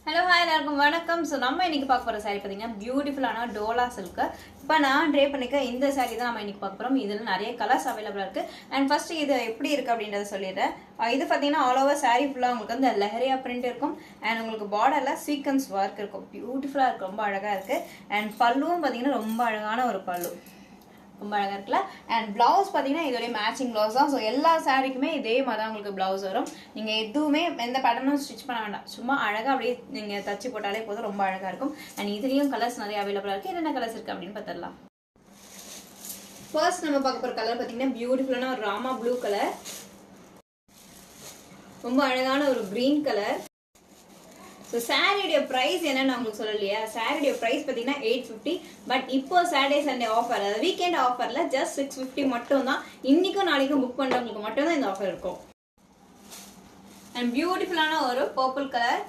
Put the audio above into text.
Hello hi எல்லாருக்கும் வணக்கம். So நம்ம இன்னைக்கு பார்க்க போகிற சாரீ பார்த்தீங்கன்னா பியூட்டிஃபுல்லான டோலா சில்க்கு. இப்போ நான் ட்ரே பண்ணிக்க இந்த சாரீ தான் நம்ம இன்னைக்கு பார்க்க போகிறோம். இதில் நிறைய கலர்ஸ் அவைலபிளாக இருக்குது. அண்ட் ஃபர்ஸ்ட் இது எப்படி இருக்குது அப்படின்றத சொல்லிடுறேன். இது பார்த்தீங்கன்னா ஆல் ஓவர் சாரீ ஃபுல்லாக உங்களுக்கு வந்து லெஹரியா பிரிண்ட் இருக்கும். அண்ட் உங்களுக்கு பார்டரில் சீக்வன்ஸ் ஒர்க் இருக்கும். பியூட்டிஃபுல்லாக இருக்குது, ரொம்ப அழகாக இருக்குது. அண்ட் பல்லுவும் பார்த்தீங்கன்னா ரொம்ப அழகான ஒரு பல்லு, ரொம்ப அழகாக இருக்குல்ல. அண்ட் பிளவுஸ் பார்த்தீங்கன்னா இதோடைய மேட்சிங் பிளவுஸ் தான். ஸோ எல்லா சாரீக்குமே இதே மாதிரி தான் உங்களுக்கு பிளவுஸ் வரும். நீங்கள் எதுவுமே எந்த பேட்டர்னும் ஸ்டிச் பண்ண வேண்டாம், சும்மா அழகாக அப்படியே நீங்கள் தச்சு போட்டாலே போதும், ரொம்ப அழகாக இருக்கும். அண்ட் இதுலேயும் கலர்ஸ் நிறைய அவைலபிளாக இருக்குது. என்னென்ன கலர்ஸ் இருக்குது அப்படின்னு பார்த்துடலாம். ஃபர்ஸ்ட் நம்ம பார்க்க போகிற கலர் பார்த்தீங்கன்னா பியூட்டிஃபுல்லான ஒரு ராமா ப்ளூ கலர், ரொம்ப அழகான ஒரு க்ரீன் கலர். ஸோ சாரியுடைய ப்ரைஸ் என்னன்னு உங்களுக்கு சொல்லலையா? சாரியுடைய ப்ரைஸ் பார்த்தீங்கன்னா 850. பட் இப்போ சாட்டர்டே சண்டே ஆஃபர், அதாவது வீக்கெண்ட் ஆஃபரில் ஜஸ்ட் 650 மட்டும் தான். இன்னைக்கும் நாளைக்கும் புக் பண்ணுறவங்களுக்கு மட்டும் தான் இந்த ஆஃபர் இருக்கும். அண்ட் பியூட்டிஃபுல்லான ஒரு பர்பிள் கலர்,